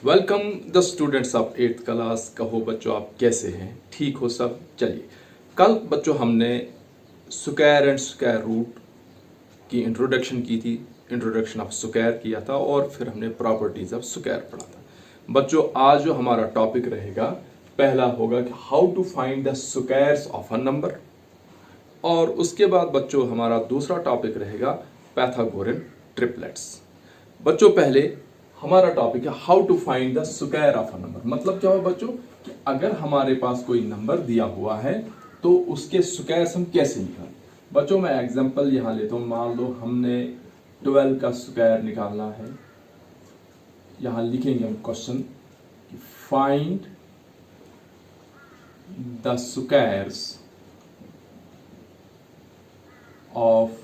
Welcome the students of 8th class. कहो बच्चों आप कैसे हैं, ठीक हो सब। चलिए, कल बच्चों हमने स्क्वायर एंड स्क्वायर रूट की इंट्रोडक्शन की थी, इंट्रोडक्शन ऑफ स्क्वायर किया था और फिर हमने प्रॉपर्टीज ऑफ स्क्वायर पढ़ा था। बच्चों आज जो हमारा टॉपिक रहेगा पहला होगा कि how to find the squares of a number, और उसके बाद बच्चों हमारा दूसरा टॉपिक रहेगा पैथागोरन ट्रिपलेट्स। बच्चों पहले हमारा टॉपिक है how to find the square of a number. मतलब क्या हो बच्चों कि अगर हमारे पास कोई नंबर दिया हुआ है तो उसके स्क्वायर्स हम कैसे निकालें। बच्चों मैं एग्जांपल यहां लेता हूं, मान लो हमने 12 का स्क्वायर निकालना है। यहां लिखेंगे हम question, find the squares of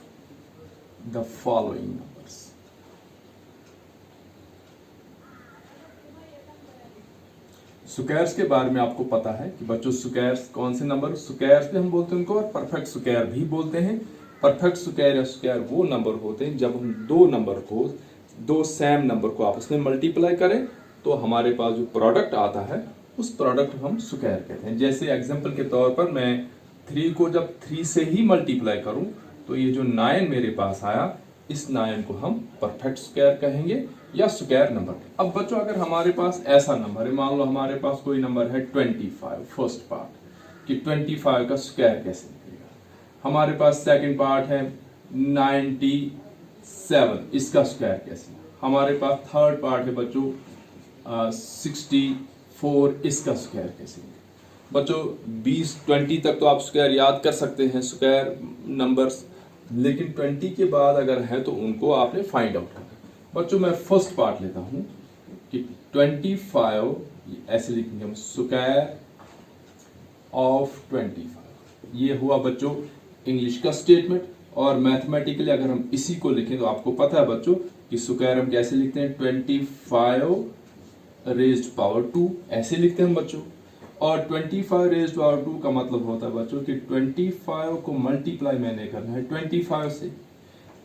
the following numbers. Squares के बारे में आपको पता है कि बच्चों स्क्वायर्स कौन से नंबर, स्क्वायर्स भी हम बोलते हैं उनको और परफेक्ट स्क्वायर भी बोलते हैं। परफेक्ट स्क्वायर या स्क्वायर वो नंबर होते हैं जब हम दो सेम नंबर को आपस में मल्टीप्लाई करें तो हमारे पास जो प्रोडक्ट आता है उस प्रोडक्ट को हम स्क्वायर कहते हैं। जैसे एग्जांपल के तौर पर मैं 3 को जब 3 से ही मल्टीप्लाई करूं तो ये जो 9 मेरे पास आया, इस 9 को हम परफेक्ट स्क्वायर कहेंगे या स्क्वायर नंबर। अब बच्चों अगर हमारे पास ऐसा नंबर है, मान लो हमारे पास कोई नंबर है 25, फर्स्ट पार्ट कि 25 का स्क्वायर कैसे निकलेगा। हमारे पास सेकंड पार्ट है 97, इसका स्क्वायर कैसे। हमारे पास थर्ड पार्ट है बच्चों 64, इसका स्क्वायर कैसे। बच्चों 20 तक तो आप स्क्वायर याद कर सकते हैं स्क्वायर नंबर्स, लेकिन 20 के बाद अगर है तो उनको आपने फाइंड आउट करना। बच्चों मैं फर्स्ट पार्ट लेता हूं कि 25, ऐसे लिखेंगे हम स्क्वायर ऑफ 25। ये हुआ बच्चों इंग्लिश का स्टेटमेंट। और मैथमेटिकली अगर हम इसी को लिखें तो आपको पता है बच्चों कि स्क्वायर हम कैसे लिखते हैं, 25 रेज्ड पावर 2 ऐसे लिखते हैं हम बच्चों। और 25 रेज्ड पावर 2 का मतलब होता है बच्चों कि 25 को मल्टीप्लाई मैंने करना है 25 से।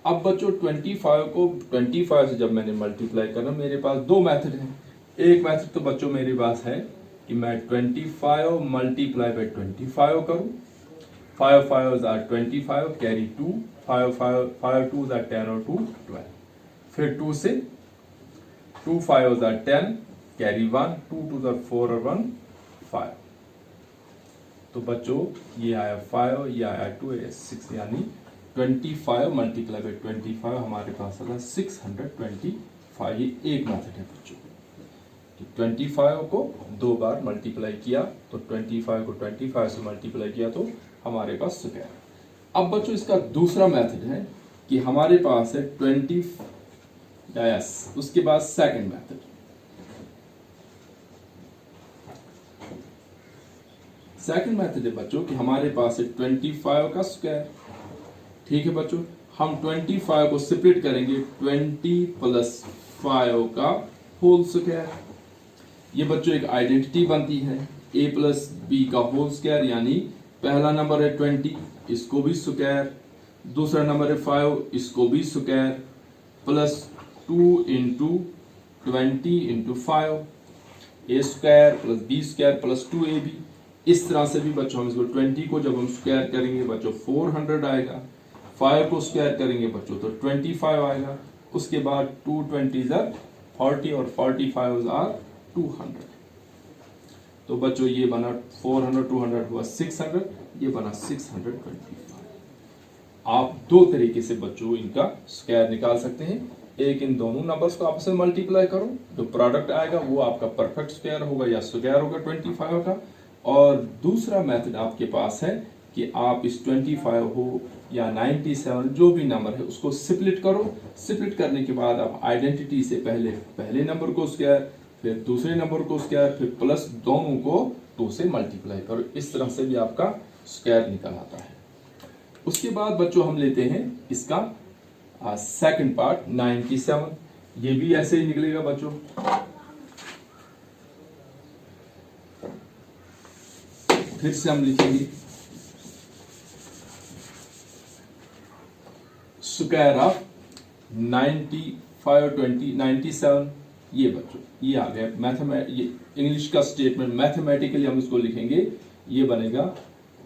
अब बच्चों 25 को 25 से जब मैंने मल्टीप्लाई करना, मेरे पास दो मेथड है। एक मेथड तो बच्चों मेरे पास है कि मैं 25 मल्टीप्लाई बाय 25 करूं। 5 5s are 25, carry 2, 5 2s are 10 और 2 12। फिर 2 से 2 5s are 10, carry 1, 2 2s are 4 और 1 5। तो बच्चों ये आया 5, ये आया 2, ये 6, यानी 25 मल्टीप्लाई बाय 25 हमारे पास आया 625। ये एक मेथड है बच्चों। 25 को दो बार मल्टीप्लाई किया तो 25 को 25 से मल्टीप्लाई किया तो हमारे पास स्क्वायर। अब बच्चों इसका दूसरा मेथड है कि हमारे पास है 20, उसके बाद सेकंड मेथड। सेकंड मेथड है बच्चों कि हमारे पास है 25 का स्क्वायर। ठीक है बच्चों, हम 25 को सेपरेट करेंगे 20 + 5 का होल स्क्वायर। ये बच्चों एक आइडेंटिटी बनती है, a + b का होल स्क्वायर, यानी पहला नंबर है 20, इसको भी स्क्वायर, दूसरा नंबर है 5, इसको भी square, plus 2 × 20 × 5, a square + b square + 2ab। इस तरह से भी बच्चों हम इसको 20 को जब हम स्क्वायर करेंगे बच्चों 400 आएगा, 5 को स्क्वायर करेंगे बच्चों तो 25 आएगा, उसके बाद 2 20s are 40 और 45s are 200। तो बच्चों ये बना 400 200 हुआ 600, ये बना 625। आप दो तरीके से बच्चों इनका स्क्वायर निकाल सकते हैं। एक, इन दोनों नंबर्स को आपस में मल्टीप्लाई करो, जो प्रोडक्ट आएगा वो आपका परफेक्ट स्क्वायर होगा या स्क्वायर होगा 25 का। और दूसरा मेथड आपके पास है कि आप इस 25 हो या 97 जो भी नंबर है उसको स्प्लिट करो। स्प्लिट करने के बाद आप आइडेंटिटी से पहले नंबर को स्क्वायर, फिर दूसरे नंबर को स्क्वायर, फिर प्लस दोनों को 2 से मल्टीप्लाई करो। इस तरह से भी आपका स्क्वायर निकल आता है। उसके बाद बच्चों हम लेते हैं इसका सेकंड पार्ट 97। ये भी ऐसे ही निकलेगा बच्चों। फिर से हम लिखेंगे स्क्वायर ऑफ 95 20 97 ये बच्चों ये आ गया ये इंग्लिश का स्टेटमेंट, मैथमेटिकली हम इसको लिखेंगे, ये बनेगा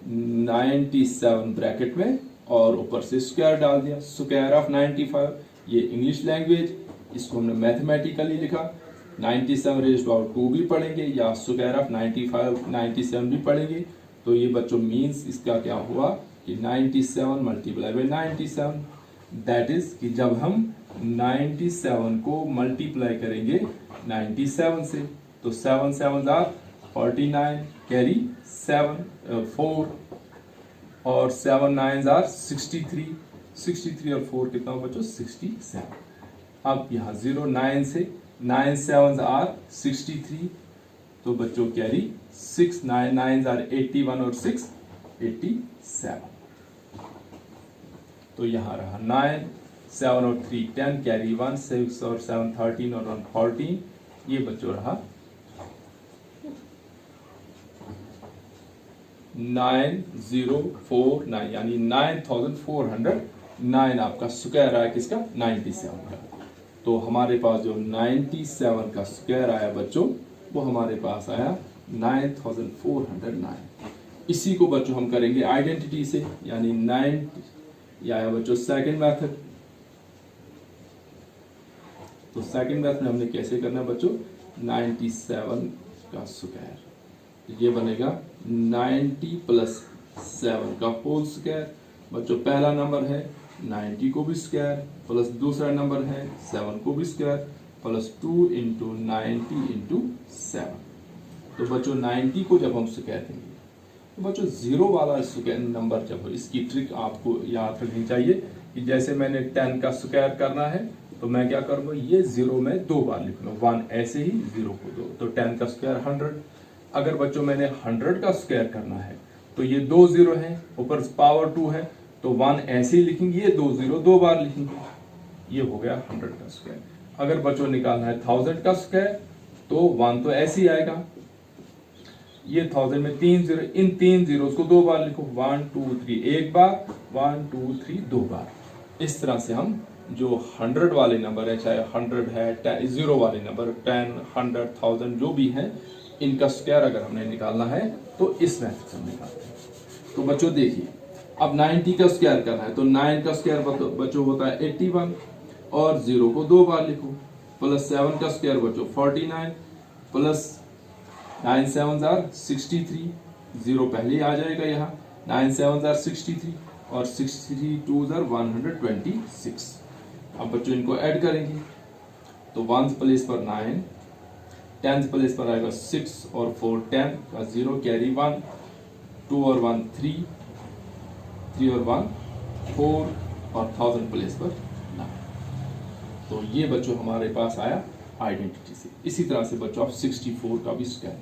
97 ब्रैकेट में और ऊपर से स्क्वायर डाल दिया, स्क्वायर ऑफ 95। ये इंग्लिश लैंग्वेज, इसको हमने मैथमेटिकली लिखा। 97 रेज़्ड पावर 2 भी पढ़ेंगे या स्क्वायर ऑफ 97 भी पढ़ेंगे। तो ये बच्चों मीन्स इसका क्या हुआ कि 97 मल्टीप्लाई बाई 97, दैट इज कि जब हम 97 को मल्टीप्लाई करेंगे 97 से तो 7 7 आर 49, कैरी 4 और 7 9 आर 63 और 4 कितना हो बच्चों 67। अब यहाँ 0 9 से 9 7 आर 63, तो बच्चों कैरी 6 9 9 आर 81 और 6 87। तो यहाँ रहा 9 7 और 3 10, कैरी 1 6 और 7 13 और 1 14। ये बच्चों रहा 9049, यानी 9409 आपका स्क्वायर आया किसका 97 का। तो हमारे पास जो 97 का स्क्वायर आया बच्चों वो हमारे पास आया 9409। इसी को बच्चों हम करेंगे आइडेंटिटी से, यानी 9 या आया बच्चों सेकंड मेथड। तो सेकंड मेथड में हमने कैसे करना है बच्चों 97 का स्क्वायर, ये बनेगा 90 प्लस 7 का होल स्क्वायर। बच्चों पहला नंबर है 90 को भी स्क्वायर, प्लस दूसरा नंबर है 7 को भी स्क्वायर, प्लस 2 इंटू 90 इंटू 7। तो बच्चों 90 को जब हम स्क्वायर करेंगे तो बच्चों जीरो वाला स्क्वायर नंबर जब हो, इसकी ट्रिक आपको याद रखनी चाहिए कि जैसे मैंने 10 का स्क्वायर करना है तो मैं क्या करूंगा, ये जीरो में 2 बार लिख लूँ, 1 ऐसे ही 0 को 2, तो 10 का स्क्वायर 100। अगर बच्चों मैंने 100 का स्क्वायर करना है तो ये 2 0 है, ऊपर पावर 2 है, तो 1 ऐसे ही लिखेंगे, ये 2 0 2 बार लिखेंगे, ये हो गया 100 का स्क्वायर। अगर बच्चों निकालना है 1000 का स्क्वायर तो 1 तो ऐसे ही आएगा, ये 1000 में 3 0, इन 3 जीरोस को 2 बार लिखो, 1 2 3 एक बार, 1 2 3 2 बार। इस तरह से हम जो 100 वाले नंबर है, चाहे 100 है, 0 वाले नंबर 10 100 1000 जो भी है, इनका स्क्वायर अगर हमने निकालना है तो इस मेथड से हम निकालते हैं। तो बच्चों देखिए अब 90 का स्क्वायर करना है तो 9 का स्क्वायर बच्चों होता है 81 और 0 को 2 बार लिखो, प्लस 7 का स्क्वायर बच्चों 49, प्लस 9 7 आर 63, 0 पहले ही आ जाएगा यहाँ, 9 7 आर 63 और 63 2 आर 126। अब बच्चों इनको ऐड करेंगे तो 1 प्लेस पर 9, 10 प्लेस पर आएगा 6 और 4 10 का 0, कैरी 1, 2 और 1 3, 3 और 1 4 और 1000 प्लेस पर 9। तो ये बच्चों हमारे पास आया आइडेंटिटी से। इसी तरह से बच्चों आप 64 का भी स्क्वायर,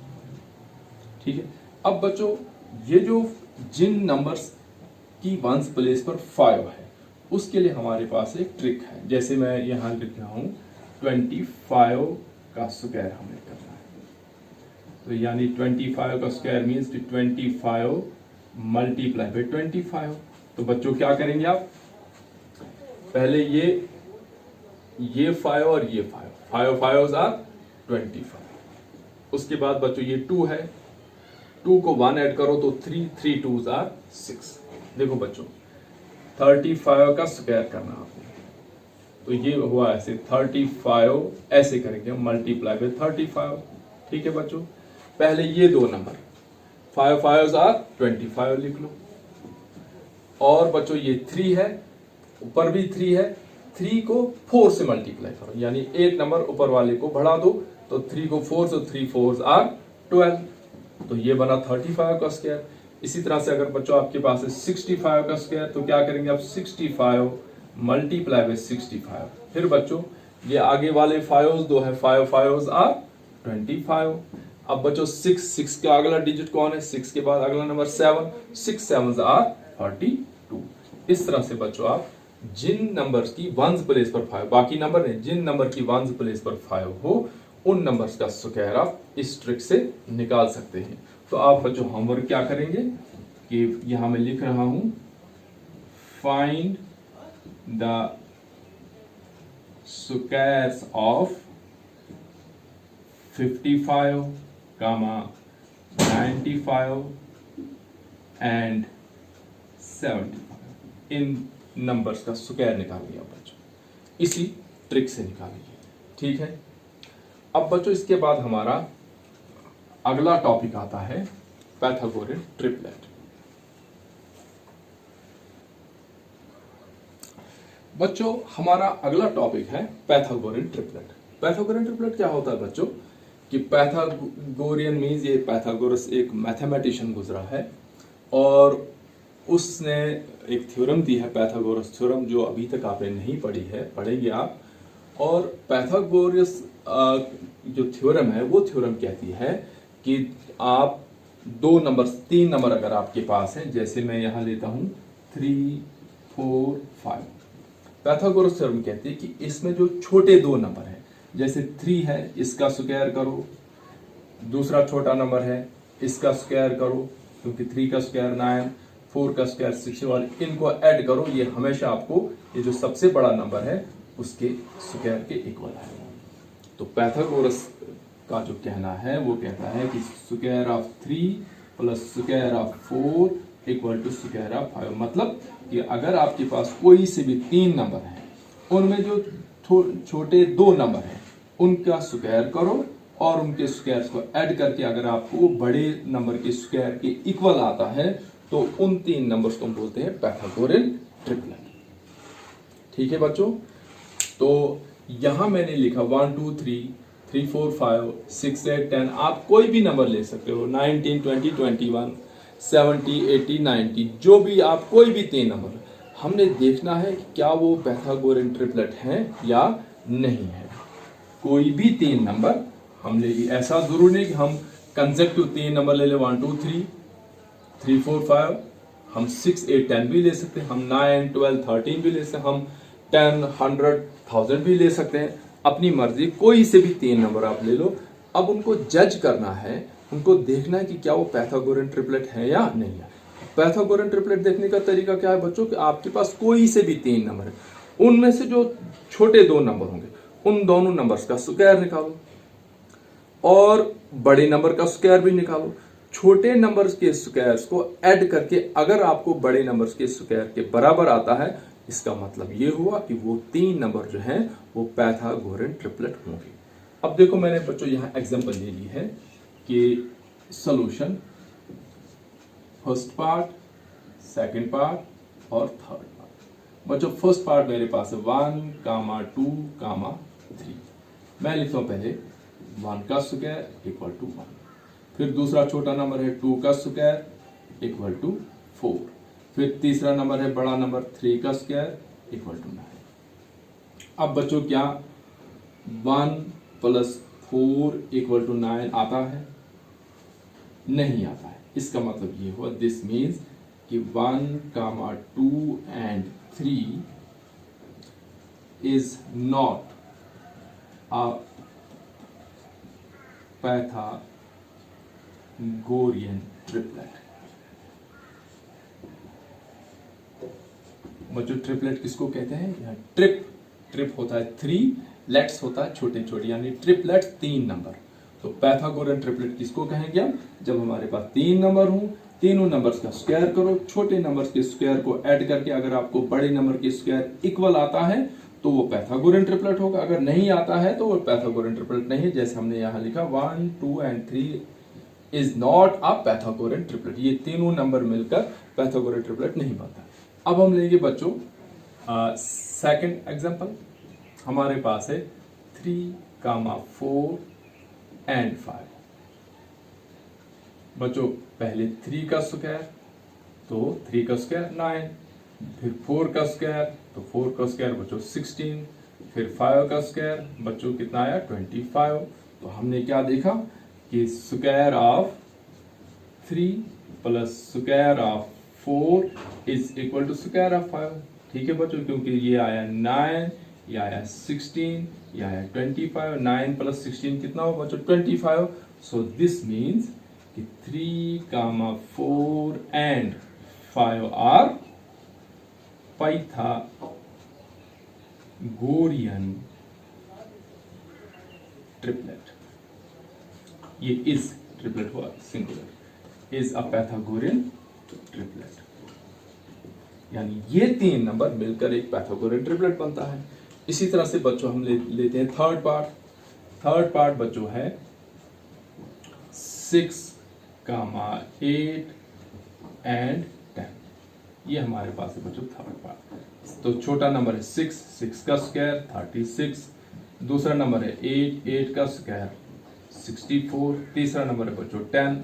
ठीक है। अब बच्चों ये जो जिन नंबर्स की 1 प्लेस पर 5 है उसके लिए हमारे पास एक ट्रिक है। जैसे मैं यहाँ लिख रहा हूँ 25 का स्क्वायर हमें करना है, तो यानी 25 का स्क्वायर मीन्स 25 मल्टीप्लाई बाई 25। तो बच्चों क्या करेंगे आप, पहले ये 5 और ये 5 5 आर 25, उसके बाद बच्चों ये 2 है, 2 को 1 ऐड करो तो 3 3 2 आर 6। देखो बच्चों 35 का स्क्वायर करना आपने, तो ये हुआ ऐसे 35 ऐसे करेंगे मल्टीप्लाई बाय 35, ठीक है बच्चों। पहले ये दो नंबर 5 5 आर 25 लिख लो, और बच्चों ये 3 है, ऊपर भी 3 है, 3 को 4 से मल्टीप्लाई करो, यानी एक नंबर ऊपर वाले को बढ़ा दो, तो 3 को 4 से 3 4 आर 12, तो ये बना 35 का स्क्वायर। इसी तरह से अगर बच्चों आपके पास है 65 का स्क्वायर, तो क्या करेंगे आप 65 मल्टीप्लाई बाय 65। फिर बच्चों ये आगे वाले 5 दो है, 5 5 आर 25। अब बच्चों 6 का अगला डिजिट कौन है, 6 के बाद अगला नंबर 7, 6 7 आर 42। इस तरह से बच्चों आप जिन नंबर्स की 1 प्लेस पर 5, बाकी नंबर है, जिन नंबर की 1 प्लेस पर 5 हो उन नंबर्स का स्क्वायर आप इस ट्रिक से निकाल सकते हैं। तो आप बच्चों होमवर्क क्या करेंगे कि यहां मैं लिख रहा हूं find the squares of 55, 95 and 75 in numbers का स्क्वायर निकालिए आप बच्चों, इसी ट्रिक से निकालिए। ठीक है, अब बच्चों इसके बाद हमारा अगला टॉपिक आता है पाइथागोरियन ट्रिपलेट। बच्चों हमारा अगला टॉपिक है पाइथागोरियन ट्रिपलेट। पाइथागोरियन ट्रिपलेट क्या होता है बच्चों कि पाइथागोरियन मीन्स ये पाइथागोरस एक मैथमेटिशियन गुजरा है और उसने एक थ्योरम दी है पाइथागोरस थ्योरम, जो अभी तक आपने नहीं पढ़ी है, पढ़ेंगे आप। और पाइथागोरस जो थ्योरम है वो थ्योरम कहती है कि आप तीन नंबर अगर आपके पास है, जैसे मैं यहां लेता हूं 3, 4, 5, पाइथागोरस थ्योरम कहती है कि इसमें जो छोटे दो नंबर हैं, जैसे 3 है इसका स्क्वायर करो, दूसरा छोटा नंबर है इसका स्क्वायर करो, क्योंकि 3 का स्क्वायर 9, 4 का स्क्वायर 61, इनको ऐड करो, ये हमेशा आपको ये जो सबसे बड़ा नंबर है उसके स्क्वायर के इक्वल आएगा। तो पाइथागोरस का जो कहना है वो कहता है कि square of 3 plus square of 4 equal to square of 5। मतलब कि अगर आपके पास कोई से भी 3 नंबर हैं, उनमें जो छोटे 2 नंबर हैं उनका स्क्वायर करो और उनके स्क्वायर्स को ऐड करके अगर आपको बड़े नंबर के स्क्वायर के इक्वल आता है तो उन 3 नंबर्स को हम बोलते हैं पाइथागोरियन ट्रिपलेट। ठीक है बच्चों, तो यहां मैंने लिखा 1 2 3 3 4 5 6 8 10, आप कोई भी नंबर ले सकते हो, 19 20 21 70 80 90, जो भी आप कोई भी 3 नंबर, हमने देखना है कि क्या वो पाइथागोरियन ट्रिपलेट हैं या नहीं है। कोई भी 3 नंबर हमने, ऐसा जरूर नहीं कि हम कंसेक्टिव 3 नंबर ले ले, 1 2 3 3 4 5, हम 6 8 10 भी ले सकते हैं, हम 9 12 13 भी ले सकते हैं, हम 10 100 1000 भी ले सकते हैं, अपनी मर्जी, कोई से भी 3 नंबर आप ले लो। अब उनको जज करना है, उनको देखना है कि क्या वो पाइथागोरियन ट्रिपलेट है या नहीं है। पाइथागोरियन ट्रिपलेट देखने का तरीका क्या है बच्चों कि आपके पास कोई से भी 3 नंबर है, उनमें से जो छोटे 2 नंबर होंगे उन दोनों नंबर्स का स्क्वायर निकालो और बड़े नंबर का स्क्वायर भी निकालो। छोटे नंबर्स के स्क्वायर्स को ऐड करके अगर आपको बड़े नंबर्स के स्क्वायर के बराबर आता है, इसका मतलब ये हुआ कि वो 3 नंबर जो हैं वो पाइथागोरियन ट्रिपलेट होंगे। अब देखो मैंने बच्चों यहां एग्जांपल ले ली है कि solution, first part, second part और थर्ड पार्ट। बच्चों फर्स्ट पार्ट मेरे पास है 1, 2, 3। मैं लिखता हूं पहले 1 का स्क्वायर इक्वल टू 1, फिर दूसरा छोटा नंबर है 2 का स्क्वायर इक्वल टू 4, फिर तीसरा नंबर है बड़ा नंबर 3 का स्क्वायर इक्वल टू 9। अब बच्चों क्या 1 प्लस 4 इक्वल टू 9 आता है? नहीं आता है। इसका मतलब ये हुआ, दिस मीन्स कि 1, 2 and 3 is not a Pythagorean triplet. बच्चों ट्रिपलेट किसको कहते हैं? यहाँ ट्रिप होता है 3, लेट्स होता है छोटे छोटे, यानी ट्रिपलेट 3 नंबर। तो पाइथागोरियन ट्रिपलेट किसको कहेंगे हम? जब हमारे पास 3 नंबर हो, तीनों नंबर्स का स्क्वायर करो, छोटे नंबर्स के स्क्वायर को ऐड करके अगर आपको बड़े नंबर के स्क्वायर इक्वल आता है तो वो पाइथागोरियन ट्रिपलेट होगा, अगर नहीं आता है तो वो पाइथागोरियन ट्रिपलेट नहीं है। जैसे हमने यहां लिखा 1 2 and 3 is not a Pythagorean triplet, ये तीनों नंबर मिलकर पाइथागोरियन ट्रिपलेट नहीं बनता। अब हम लेंगे बच्चों सेकंड एग्जांपल। हमारे पास है 3, 4 एंड 5। बच्चों पहले 3 का स्क्वायर, तो 3 का स्क्वायर 9, फिर 4 का स्क्वायर, तो 4 का स्क्वायर बच्चों 16, फिर 5 का स्क्वायर बच्चों कितना आया 25। तो हमने क्या देखा कि square of 3 plus square of 4 is equal to square of 5। ठीक है बच्चों, क्योंकि ये आया 9, ये आया 16, ये आया 25, 9 प्लस 16 कितना हो बच्चों 25। सो दिस मीन्स कि 3, 4 एंड 5 आर पाइथागोरियन ट्रिपलेट। ये इज ट्रिपलेट हुआ singular, is a Pythagorean triplet, यानी ये 3 नंबर मिलकर एक पाइथागोरियन ट्रिपलेट बनता है। इसी तरह से बच्चों हम लेते हैं थर्ड पार्ट बच्चों है 6, 8 एंड 10, ये हमारे पास है बच्चों थर्ड पार्ट। तो छोटा नंबर है 6 का स्क्वायर 36, दूसरा नंबर है 8 का स्क्वायर 64, तीसरा नंबर है बच्चों 10,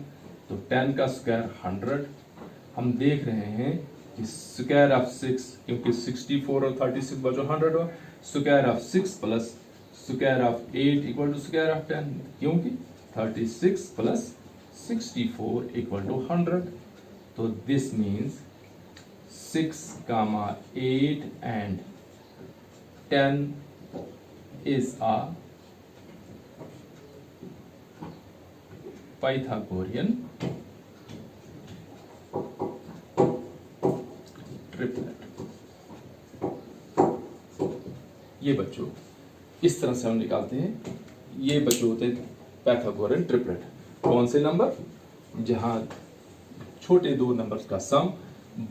तो 10 का स्क्वायर 100। हम देख रहे हैं कि स्क्वायर ऑफ 6, क्योंकि 64 और 36 बच्चों 100 हो, square of 6 plus square of 8 equal to square of 10, क्योंकि 36 प्लस 64 इक्वल टू 100। तो this means 6, 8 and 10 is a Pythagorean triplet. ये बच्चों इस तरह से हम निकालते हैं, ये बच्चों होते हैं पाइथागोरियन ट्रिपलेट। कौन से नंबर? जहां छोटे दो नंबर्स का सम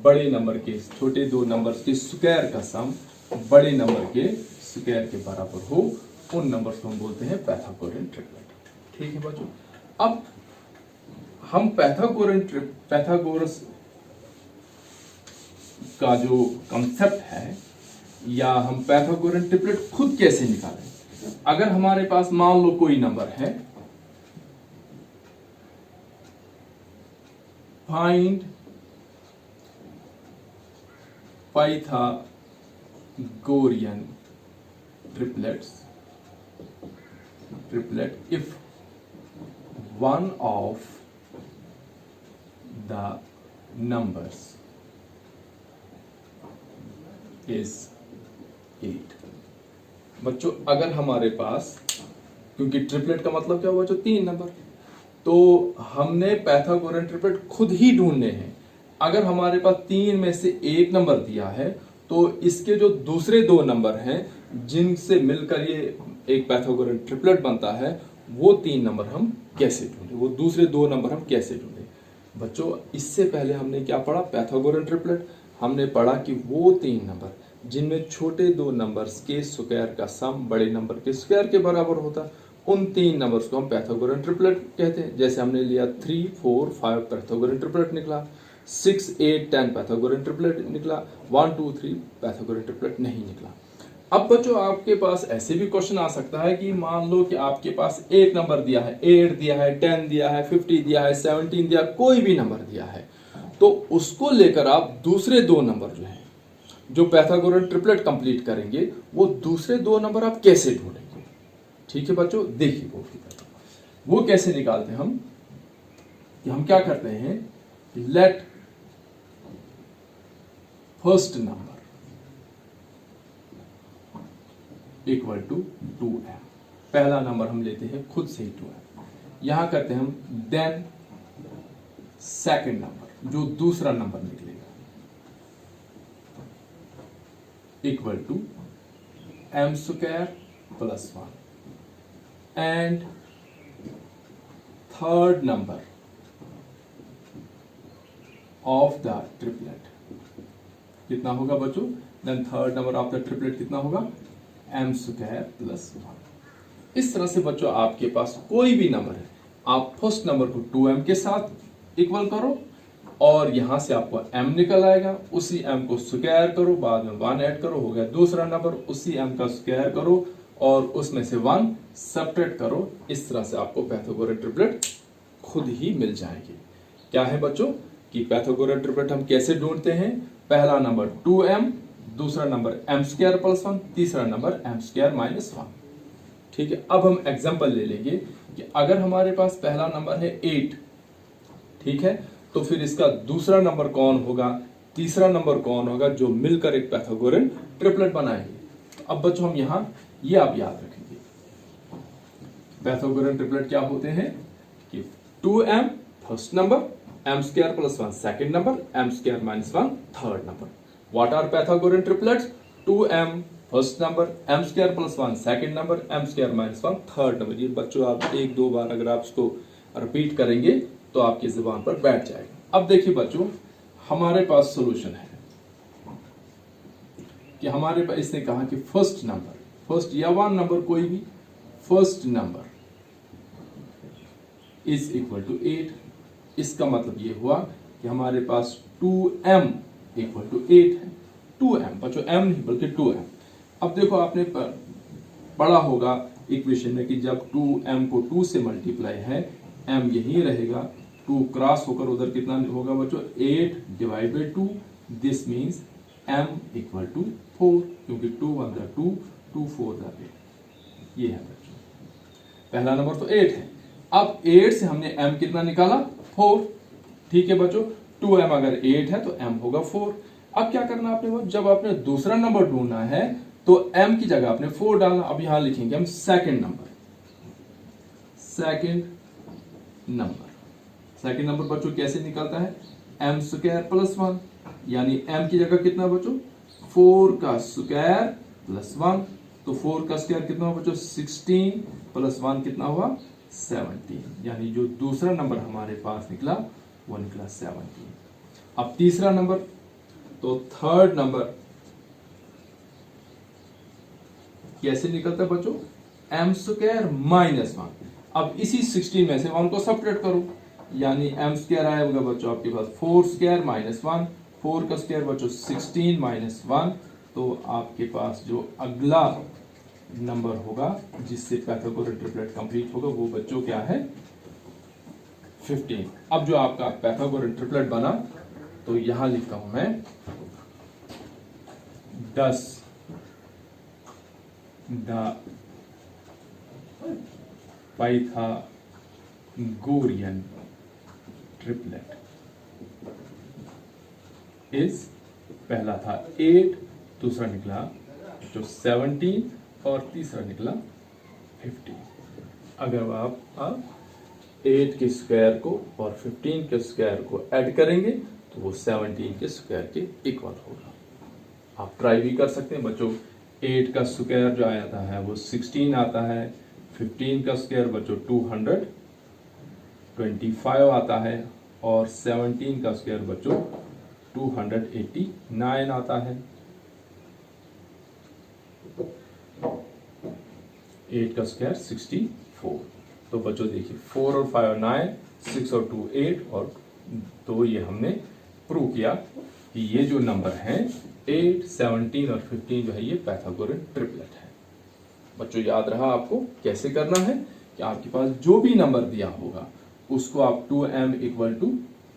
बड़े नंबर के छोटे दो नंबर्स के स्क्वायर का सम बड़े नंबर के स्क्वायर के बराबर हो, उन नंबर्स को हम बोलते हैं पाइथागोरियन ट्रिपलेट। ठीक है बच्चों, अब हम पाइथागोरस का जो कंसेप्ट है या हम पाइथागोरियन ट्रिपलेट खुद कैसे निकालें। अगर हमारे पास मान लो कोई नंबर है, find Pythagorean triplet if one of the numbers is 8। बच्चों अगर हमारे पास, क्योंकि ट्रिपलेट का मतलब क्या हुआ बच्चों? 3 नंबर, तो हमने पाइथागोरियन ट्रिपलेट खुद ही ढूंढने हैं। अगर हमारे पास 3 में से एक नंबर दिया है, तो इसके जो दूसरे 2 नंबर हैं जिनसे मिलकर ये एक पाइथागोरियन ट्रिपलेट बनता है, वो 3 नंबर हम कैसे ढूंढे, वो दूसरे 2 नंबर हम कैसे ढूंढे। बच्चों इससे पहले हमने क्या पढ़ा? पाइथागोरियन ट्रिपलेट हमने पढ़ा कि वो 3 नंबर जिनमें छोटे 2 नंबर्स के स्क्वायर का सम बड़े नंबर के स्क्वायर के बराबर होता, उन 3 नंबर्स को हम पाइथागोरियन ट्रिपलेट कहते हैं। जैसे हमने लिया 3, 4, 5 पाइथागोरियन ट्रिपलेट निकला, 6, 8, 10 पाइथागोरियन ट्रिपलेट निकला, 1, 2, 3 पाइथागोरियन ट्रिपलेट नहीं निकला। अब बच्चों आपके पास ऐसे भी क्वेश्चन आ सकता है कि मान लो कि आपके पास एक नंबर दिया है, 8 दिया है, 10 दिया है, 50 दिया है, 17 दिया, कोई भी नंबर दिया है, तो उसको लेकर आप दूसरे 2 नंबर जो है जो पाइथागोरियन ट्रिपलेट कंप्लीट करेंगे, वो दूसरे 2 नंबर आप कैसे ढूंढेंगे। ठीक है बच्चों, देखिए वो कैसे निकालते हैं हम, कि हम क्या करते हैं, let first number equal to 2m। पहला नंबर हम लेते हैं खुद से ही 2m, यहां करते हैं हम देन सेकंड नंबर जो दूसरा नंबर निकलेगा equal to m square plus 1 and third number of the triplet कितना होगा बच्चों? Then third number of the triplet कितना होगा? m square plus 1। इस तरह से बच्चों आपके पास कोई भी नंबर है, आप फर्स्ट नंबर को 2m के साथ इक्वल करो और यहां से आपको m निकल आएगा, उसी m को स्क्वायर करो, बाद में 1 ऐड करो, हो गया दूसरा नंबर, उसी m का स्क्वायर करो और उसमें से 1 सब्ट्रैक्ट करो। इस तरह से आपको पाइथागोरियन ट्रिपलेट खुद ही मिल जाएगी। क्या है बच्चों कि पाइथागोरियन ट्रिपलेट हम कैसे ढूंढते हैं? पहला नंबर 2m, दूसरा नंबर m स्क्वायर प्लस 1, तीसरा नंबर m स्क्वायर माइनस 1। ठीक है, अब हम एग्जांपल ले लेंगे कि अगर हमारे पास पहला नंबर है 8, ठीक है, तो फिर इसका दूसरा नंबर कौन होगा, तीसरा नंबर कौन होगा, जो मिलकर एक पाइथागोरियन ट्रिपलेट बनाएंगे। अब बच्चों हम यहां ये आप याद रखेंगे, पाइथागोरियन ट्रिपलेट क्या होते हैं कि 2m first number, m square plus 1 second number, m square minus 1 third number. What are Pythagorean triplets? 2m first number, m square plus 1 second number, m square minus 1 third number. ये बच्चों आप 1-2 बार अगर आप इसको रिपीट करेंगे तो आपकी जुबान पर बैठ जाएगा। अब देखिए बच्चों, हमारे पास सॉल्यूशन है कि हमारे पास इसने कहा कि फर्स्ट या वन नंबर कोई भी first number is equal to 8। इसका मतलब ये हुआ कि हमारे पास 2m इक्वल टू 8 है। 2m बच्चों, m नहीं बल्कि 2m। अब देखो आपने पढ़ा होगा इक्वेशन में कि जब 2m को 2 से मल्टीप्लाई है, m यही रहेगा, 2 क्रॉस होकर उधर कितना होगा बच्चों, 8 divide by 2। This means m equal to 4, क्योंकि 2 1 2, 2 4 8। ये है बच्चों, पहला नंबर तो 8 है। अब 8 से हमने m कितना निकाला, 4। ठीक है बच्चों, 2m अगर 8 है तो m होगा 4। अब क्या करना आपने, वो जब आपने दूसरा नंबर ढूंढना है तो m की जगह आपने 4 डालना। अब यहां लिखेंगे हम सेकंड नंबर बच्चों कैसे निकलता है, m स्क्वायर प्लस 1, यानी m की जगह कितना बच्चों, 4 का स्क्वायर प्लस 1। तो 4 का स्क्वायर कितना हुआ बच्चों, 16 प्लस 1 कितना हुआ, 17। यानी जो दूसरा नंबर हमारे पास निकला वो निकला 17। अब तीसरा नंबर, तो थर्ड नंबर कैसे निकलता है बच्चों, m स्क्वायर माइनस 1। अब इसी 16 में से 1 को सब्ट्रैक्ट करो, यानी m स्क्वायर आएगा बच्चों आपके पास 4 स्क्वायर माइनस 1। 4 का स्क्वायर बच्चों 16 माइनस 1। तो आपके पास जो अगला नंबर होगा जिससे पाइथागोरस ट्रिपलेट कंप्लीट होगा वो बच्चों क्या है, 15। अब जो आपका पाइथागोरस ट्रिपलेट बना तो यहां लिखता हूं मैं 10 द पाइथागोरियन ट्रिपलेट इज, पहला था 8, दूसरा निकला जो 17 और तीसरा निकला 15। अगर आप 8 के स्क्वायर को और 15 के स्क्वायर को ऐड करेंगे तो वो 17 के स्क्वायर के इक्वल होगा। आप ट्राई भी कर सकते हैं बच्चों। 8 का स्क्वायर जो आता है वो 16 आता है, 15 का स्क्वायर बच्चों 225 आता है, और 17 का स्क्वायर बच्चों 289 आता है। 8 का स्क्वायर 64। तो बच्चों देखिए 4 और 5 और 9, 6 और 2 8, और तो ये हमने प्रूव किया कि ये जो नंबर हैं 8, 17 और 15 जो है ये पाइथागोरस ट्रिपलेट है। बच्चों याद रहा आपको कैसे करना है कि आपके पास जो भी नंबर दिया होगा उसको आप 2m इक्वल टू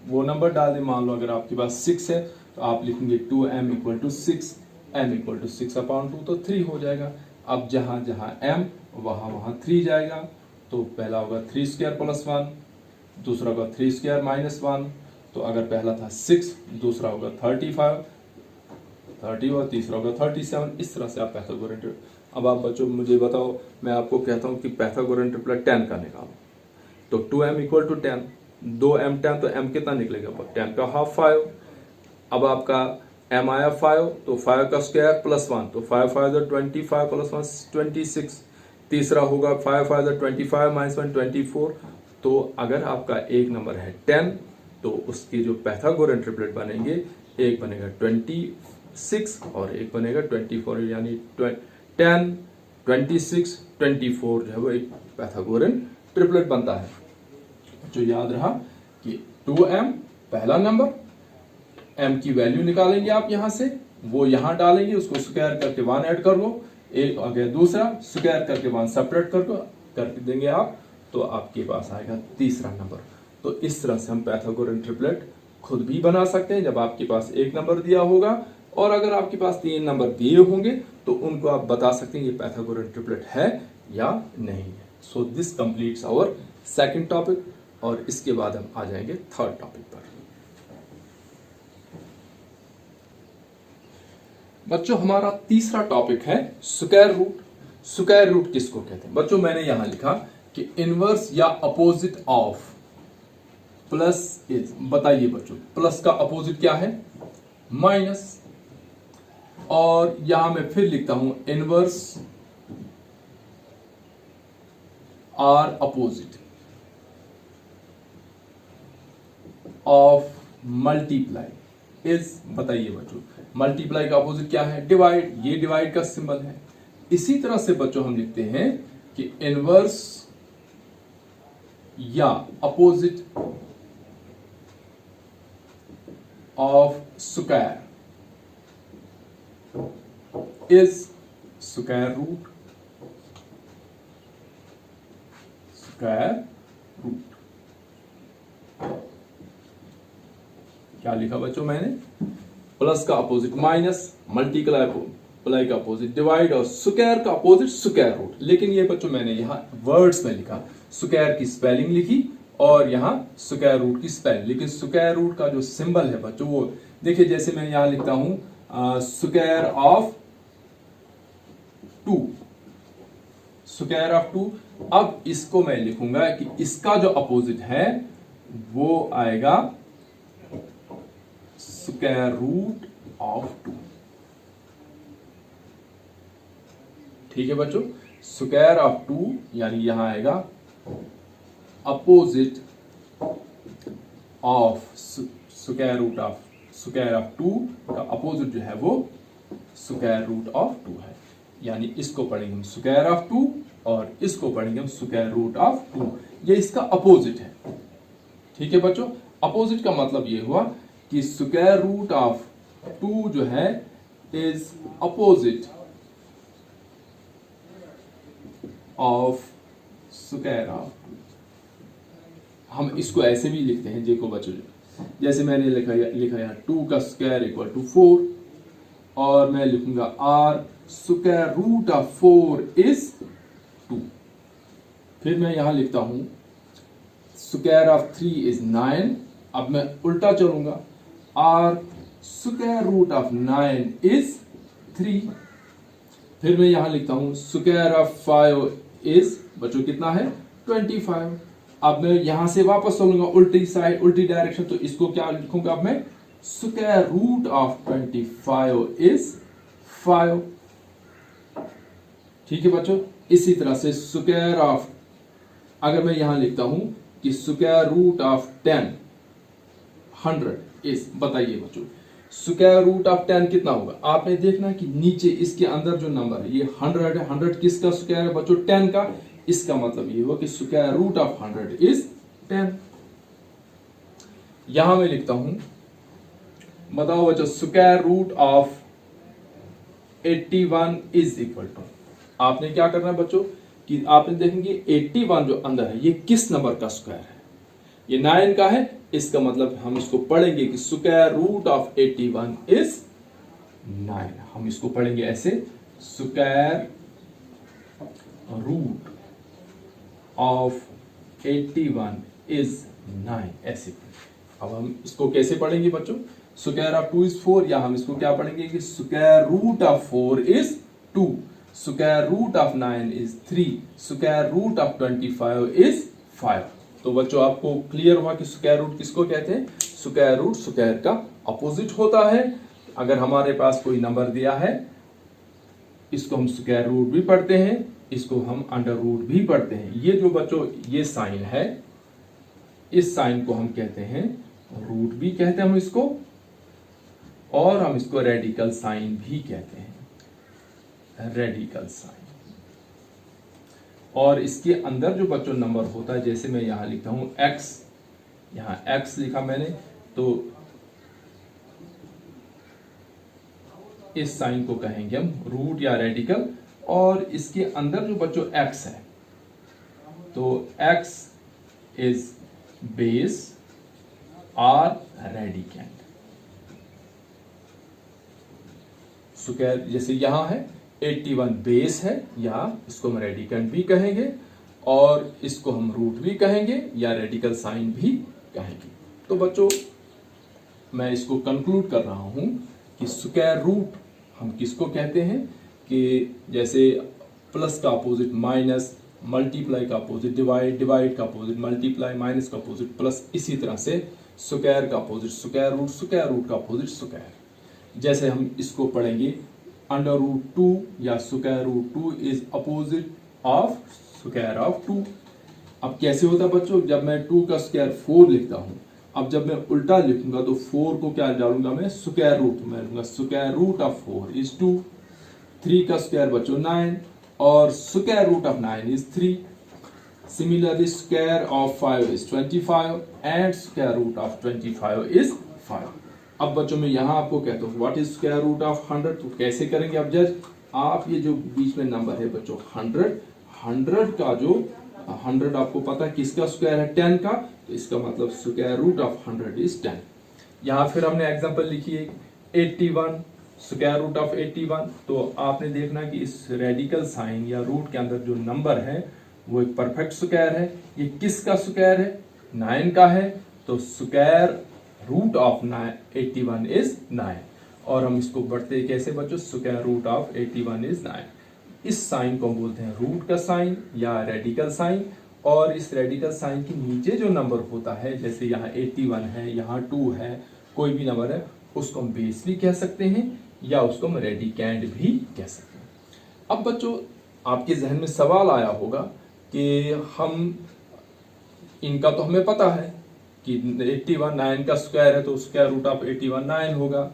वो नंबर डाल दें। मान लो अगर आपके पास 6 है तो आप लिखेंगे 2m equal to 6, m equal to 6/2 तो 3 हो जाएगा। अब जहां जहां m वहां 3 जाएगा। तो पहला होगा 3 स्क्वायर प्लस 1, दूसरा होगा 3 स्क्वायर माइनस 1। तो अगर पहला था 6, दूसरा होगा 30 और तीसरा होगा 37। इस तरह से आप पाइथागोरस। अब आप बच्चों मुझे बताओ, मैं आपको कहता हूं कि पाइथागोरस ट्रिपलेट 10 का निकालो, तो 2m इक्वल टू 10, 2m 10, तो m कितना निकलेगा, 10 का हाफ 5। अब आपका m आया 5, तो 5 का स्क्वायर प्लस 1, तो 5 5 25 प्लस 1 26। तीसरा होगा 5 5 25 माइनस 1 24। तो अगर आपका एक नंबर है 10 तो उसके जो पाइथागोरस ट्रिपलेट बनेंगे, एक बनेगा 26 और एक बनेगा 24, यानी 10 26 24 जो है वो एक पाइथागोरस ट्रिपलेट बनता है। जो याद रहा कि 2m पहला नंबर, m की वैल्यू निकालेंगे आप यहां से, वो यहां डालेंगे, उसको स्क्वायर करके 1 ऐड कर लो, एक आ गया दूसरा, स्क्वायर करके 1 सेपरेट कर देंगे आप, तो आपके पास आएगा तीसरा नंबर। तो इस तरह से हम पाइथागोरस ट्रिपलेट खुद भी बना सकते हैं जब आपके पास एक नंबर दिया होगा, और अगर आपके पास 3 नंबर दिए होंगे तो उनको आप बता सकते हैं ये पाइथागोरस ट्रिपलेट है या नहीं है। So this completes our second topic, और इसके बाद हम आ जाएंगे थर्ड टॉपिक पर। बच्चों हमारा तीसरा टॉपिक है स्क्वायर रूट। स्क्वायर रूट किसको कहते हैं बच्चों, मैंने यहां लिखा कि इनवर्स या अपोजिट ऑफ प्लस इज। बताइए बच्चों, प्लस का अपोजिट क्या है, माइनस। और यहां मैं फिर लिखता हूं inverse or opposite. Of multiply is, बताइए बच्चों, मल्टीप्लाई का अपोजिट क्या है? डिवाइड। ये डिवाइड का सिंबल है। इसी तरह से बच्चों हम लिखते हैं कि इनवर्स या opposite of square is square root. Square root क्या लिखा बच्चों मैंने? प्लस का अपोजिट माइनस, मल्टीप्लाई का अपोजिट डिवाइड, और स्क्वायर का अपोजिट स्क्वायर रूट। लेकिन ये बच्चों मैंने यहां वर्ड्स में लिखा, स्क्वायर की स्पेलिंग लिखी और यहां स्क्वायर रूट की स्पेलिंग। लेकिन स्क्वायर रूट का जो सिंबल है बच्चों वो देखिए, जैसे मैं यहां लिखता हूं स्क्वायर ऑफ 2, स्क्वायर ऑफ 2। अब इसको मैं लिखूंगा कि इसका जो अपोजिट है वो आएगा स्क्वायर रूट ऑफ 2। ठीक है बच्चों, स्क्वायर ऑफ 2 यानी यहां आएगा opposite of square root of 2 का अपोजिट जो है वो स्क्वायर रूट ऑफ 2 है। यानी इसको पढ़ेंगे हम स्क्वायर ऑफ 2 और इसको पढ़ेंगे हम स्क्वायर रूट ऑफ 2। ये इसका अपोजिट है। ठीक है बच्चों, अपोजिट का मतलब ये हुआ कि स्क्वायर रूट ऑफ 2 जो है is opposite of square of 2। हम इसको ऐसे भी लिखते हैं, देखो बच्चों, जैसे मैंने लिखा यहाँ 2 का स्क्वायर इक्वल टू 4, और मैं लिखूंगा or square root of 4 is 2। फिर मैं यहां लिखता हूं स्क्वायर ऑफ 3 इज 9। अब मैं उल्टा चलूंगा, or square root of 9 is 3। फिर मैं यहां लिखता हूं स्क्वायर ऑफ 5 इज, बच्चों कितना है? 25। अब मैं यहां से वापस चलूंगा उल्टी साइड, उल्टी डायरेक्शन, तो इसको क्या लिखूंगा अब मैं? Square root of 25 is 5। ठीक है बच्चों, इसी तरह से स्क्वायर ऑफ, अगर मैं यहां लिखता हूं कि स्क्वायर रूट ऑफ 10 100 इज, बताइए बच्चों स्क्वायर रूट ऑफ 10 कितना होगा? आपने देखना कि नीचे इसके अंदर जो नंबर है ये 100 है। 100 किसका स्क्वायर है बच्चों? 10 का। इसका मतलब ये हुआ कि स्क्वायर रूट ऑफ 100 इज 10। यहां मैं लिखता हूं, बताओ बच्चों square root of 81 is equal to, आपने क्या करना है बच्चों कि आपने देखेंगे 81 जो अंदर है ये किस नंबर का स्क्वायर है? ये 9 का है। इसका मतलब हम इसको पढ़ेंगे कि स्क्वायर रूट ऑफ 81 इज 9। हम इसको पढ़ेंगे ऐसे, स्क्वायर रूट ऑफ 81 इज 9, ऐसे। अब हम इसको कैसे पढ़ेंगे बच्चों? स्क्वायर ऑफ 2 इज 4, या हम इसको क्या पढ़ेंगे कि square root of 4 is 2, square root of 9 is 3, square root of 25 is 5। तो बच्चों आपको क्लियर हुआ कि स्क्वायर रूट किसको कहते हैं? स्क्वायर रूट स्क्वायर का अपोजिट होता है। अगर हमारे पास कोई नंबर दिया है, इसको हम स्क्वायर रूट भी पढ़ते हैं, इसको हम अंडर रूट भी पढ़ते हैं। ये जो बच्चों ये साइन है, इस साइन को हम कहते हैं रूट भी कहते हैं हम इसको, और हम इसको रेडिकल साइन भी कहते हैं, रेडिकल साइन। और इसके अंदर जो बच्चों नंबर होता है, जैसे मैं यहां लिखता हूं x, यहां x लिखा मैंने, तो इस साइन को कहेंगे हम रूट या रेडिकल। और इसके अंदर जो बच्चों x है, तो x इज बेस और रेडिकेंड। स्क्वायर जैसे यहां है 81 बेस है, या इसको हम रेडिकेंड भी कहेंगे, और इसको हम रूट भी कहेंगे या रेडिकल साइन भी कहेंगे। तो बच्चों मैं इसको कंक्लूड कर रहा हूं कि स्क्वायर रूट हम किसको कहते हैं कि जैसे प्लस का अपोजिट माइनस, मल्टीप्लाई का अपोजिट डिवाइड, डिवाइड का अपोजिट मल्टीप्लाई, माइनस का अपोजिट प्लस, इसी तरह से स्क्वायर का opposite square root, square root का अपोजिट स्क्वायर। जैसे हम इसको पढ़ेंगे अंडर रूट 2 या square root 2 is opposite of square of 2। अब कैसे होता है बच्चों? जब मैं 2 का स्क्वायर 4 लिखता हूं अब जब मैं उल्टा लिखूंगा तो 4 को क्या डालूंगा मैं, स्क्वायर रूट में लूंगा। स्क्वायर रूट ऑफ 4 इज 2, 3 का स्क्वायर बच्चों 9 और square root of 9 is 3। Similarly square of 5 is 25 and square root of 25 is 5। अब बच्चों में यहां आपको कहता हूं what is square root of 100, तो कैसे करेंगे अब जज, आप ये जो बीच में नंबर है बच्चों 100 का जो 100 आपको पता है किसका स्क्वायर है, 10 का, तो इसका मतलब स्क्वायर रूट ऑफ 100 इज 10। यहां फिर हमने एग्जांपल लिखी है 81 स्क्वायर रूट ऑफ 81। तो आपने देखना कि इस रेडिकल साइन या रूट के अंदर जो नंबर है वो एक परफेक्ट स्क्वायर है। ये किसका स्क्वायर है, 9 का है, तो स्क्वायर रूट ऑफ 81 इज 9। और हम इसको बढ़ते कैसे बच्चों, स्क्वायर रूट ऑफ 81 इज 9। इस साइन को हम बोलते हैं रूट का साइन या रेडिकल साइन। और इस रेडिकल साइन के नीचे जो नंबर होता है, जैसे यहाँ 81 है, यहाँ 2 है, कोई भी नंबर है, उसको हम बेस भी कह सकते हैं या उसको हम रेडिकैंड भी कह सकते हैं। अब बच्चों आपके जहन में सवाल आया होगा कि हम इनका तो हमें पता है कि 81 9 का स्क्वायर है तो स्क्वायर रूट ऑफ 81 9 होगा।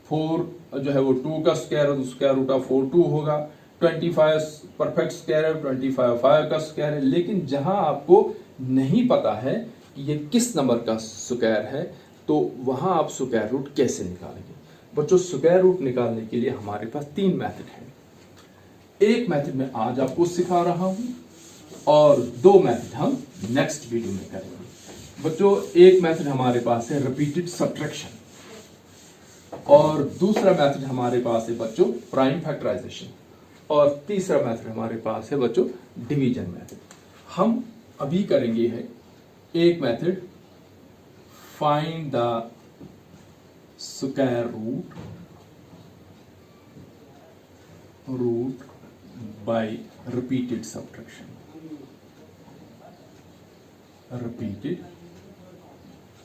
4 जो है वो 2 का स्क्वायर है तो स्क्वायर रूट ऑफ 4 2 होगा। 25 परफेक्ट स्क्वायर है, 25 5 का स्क्वायर है। लेकिन जहां आपको नहीं पता है कि ये किस नंबर का स्क्वायर है, तो वहां आप स्क्वायर रूट कैसे निकालेंगे बच्चों। स्क्वायर रूट निकालने के लिए हमारे पास 3 मेथड है। एक मेथड में आज आपको सिखा रहा हूं और 2 मेथड हम नेक्स्ट वीडियो में करेंगे बच्चों। एक मेथड हमारे पास है रिपीटेड सब्ट्रैक्शन और दूसरा मेथड हमारे पास है बच्चों प्राइम फैक्टराइजेशन और तीसरा मेथड हमारे पास है बच्चों डिवीजन मेथड। हम अभी करेंगे है एक method find the square root by repeated subtraction. Repeated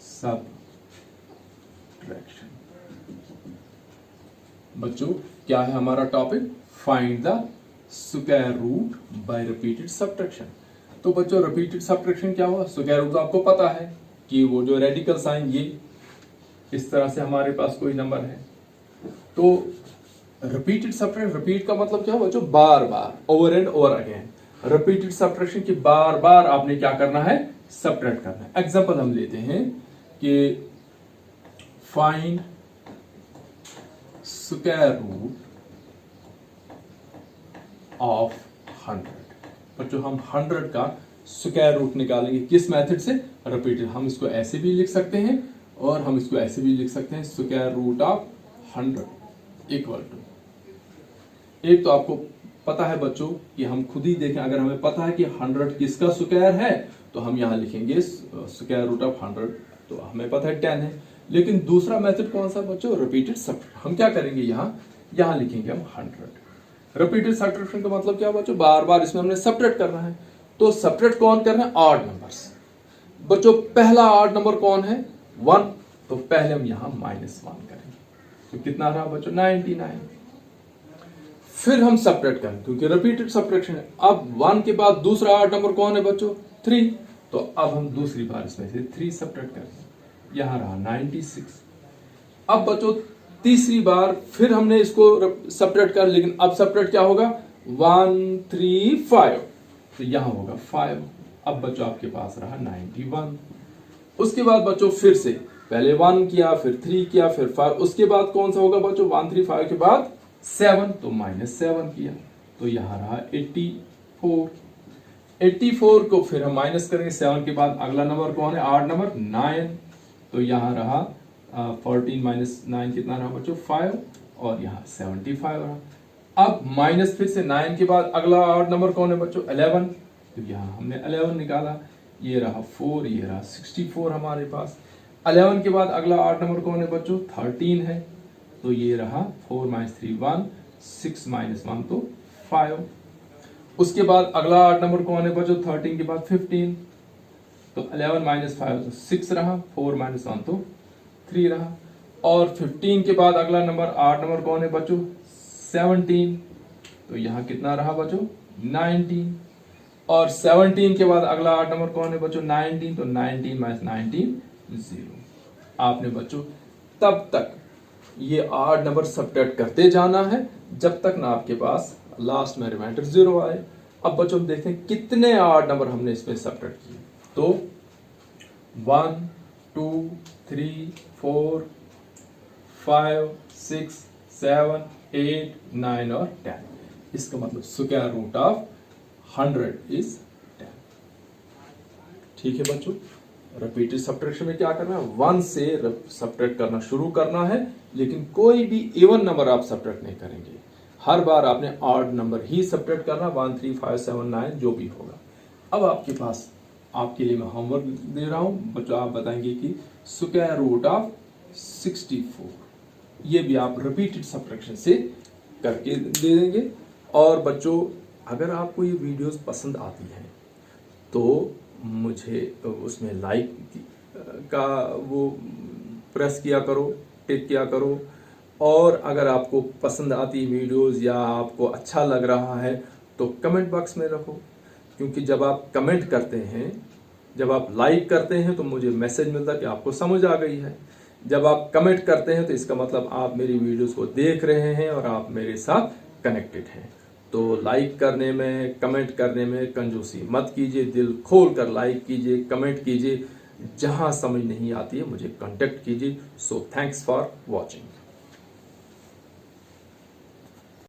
subtraction बच्चों क्या है हमारा topic, find the square root by repeated subtraction. तो बच्चों रिपीटेड सब्ट्रैक्शन क्या हुआ, स्क्वायर रूट तो आपको पता है कि वो जो रेडिकल साइन ये इस तरह से हमारे पास कोई नंबर है। तो रिपीटेड सब्ट्रैक्शन, रिपीट का मतलब क्या हुआ बच्चों, बार बार, over and over again. Repeated subtraction की बार बार आपने क्या करना है, सब्ट्रैक्ट करना है। एग्जांपल हम लेते हैं कि फाइंड स्क्वायर रूट ऑफ 100। बच्चों हम 100 का स्क्वायर रूट निकालेंगे किस मेथड से, रिपीटेड। हम इसको ऐसे भी लिख सकते हैं और हम इसको ऐसे भी लिख सकते हैं, square root of 100 equal to, एक तो आपको पता है बच्चों कि हम खुद ही देखें, अगर हमें पता है कि 100 किसका स्क्वायर है तो हम यहां लिखेंगे स्क्वायर रूट ऑफ 100, तो हमें पता है 10 है। लेकिन दूसरा मेथड कौन सा बच्चों, रिपीटेड सब्ट्रैक्शन। हम क्या करेंगे, यहां लिखेंगे हम 100। रिपीटेड सब्ट्रैक्शन का मतलब क्या बच्चों, बार बार इसमें हमने सब्ट्रैक्ट करना है। तो सब्ट्रैक्ट कौन करना है, ऑड नंबर्स। बच्चों पहला ऑड नंबर कौन है, 1, तो पहले हम यहां -1 करेंगे, तो कितना रहा बच्चों 99। फिर हम सब्ट्रैक्ट करें क्योंकि रिपीटेड सब्ट्रैक्शन है। अब 1 के बाद दूसरा ऑड नंबर कौन है बच्चों, 3, तो अब हम दूसरी बार इसमें से 3 सब्ट्रैक्ट करेंगे, यहां रहा 96। अब बच्चों तीसरी बार फिर हमने इसको सब्ट्रैक्ट कर, लेकिन अब सब्ट्रैक्ट क्या होगा 135, तो यहां होगा 5। अब बच्चों आपके पास रहा 91। उसके बाद बच्चों फिर से पहले 1 किया, फिर 3 किया, फिर 5, उसके बाद कौन सा होगा बच्चों 135 के बाद 7, तो -7 किया, तो यहां रहा 84। 84 को फिर हम माइनस करेंगे, 7 के बाद अगला नंबर कौन है, 8 नंबर 9, तो यहां रहा 14 - 9 कितना रहा बच्चों 5, और यहां 75 रहा। अब माइनस फिर से 9 के बाद अगला ऑड नंबर कौन है बच्चों 11, तो यहां हमने 11 निकाला, ये रहा 4, ये रहा 64 हमारे पास। 11 के बाद अगला ऑड नंबर कौन है बच्चों 13 है, तो ये रहा 4 - 3 1, 6 - 1 तो 5। उसके बाद अगला ऑड नंबर कौन है बच्चों 13 के बाद 15, तो 11 - 5 तो 6 रहा, 4 - 1 तो 3 रहा। और 15 के बाद अगला नंबर ऑड नंबर कौन है बच्चों 17, तो यहां कितना रहा बच्चों 19। और 17 के बाद अगला ऑड नंबर कौन है बच्चों 19, तो 19 - 19 0। आपने बच्चों तब तक ये ऑड नंबर सब्ट्रैक्ट करते जाना है जब तक ना आपके पास लास्ट में रिमाइंडर 0 आए। अब बच्चों हम देखते हैं कितने ऑड नंबर हमने इसमें सब्ट्रैक्ट किए। तो 1 2 3 4 5 6 7 8 9 और 10। इसका मतलब स्क्वायर रूट ऑफ 100 इज 10। ठीक है बच्चों, रिपीटेड सब्ट्रैक्शन में क्या करना है, 1 से सब्ट्रैक्ट करना शुरू करना है, लेकिन कोई भी इवन नंबर आप सब्ट्रैक्ट नहीं करेंगे। हर बार आपने ऑड नंबर ही सब्ट्रैक्ट करना, 1 3 5 7 9 जो भी होगा। अब आपके पास, आपके लिए मैं होमवर्क दे रहा हूं बच्चों, आप बताएंगे कि स्क्वायर रूट ऑफ 64, ये भी आप रिपीटेड सब्ट्रैक्शन से करके दे देंगे। और बच्चों अगर आपको ये वीडियोस पसंद आती हैं तो मुझे उसमें लाइक का वो प्रेस किया करो, टिक किया करो। और अगर आपको पसंद आती वीडियोस या आपको अच्छा लग रहा है तो कमेंट बॉक्स में रखो, क्योंकि जब आप कमेंट करते हैं, जब आप लाइक करते हैं तो मुझे मैसेज मिलता है कि आपको समझ आ गई है। जब आप कमेंट करते हैं तो इसका मतलब आप मेरी वीडियोस को देख रहे हैं और आप मेरे साथ कनेक्टेड हैं। तो लाइक करने में, कमेंट करने में कंजूसी मत कीजिए, दिल खोल कर लाइक कीजिए, कमेंट कीजिए। जहां समझ नहीं आती है मुझे कांटेक्ट कीजिए। So thanks for watching.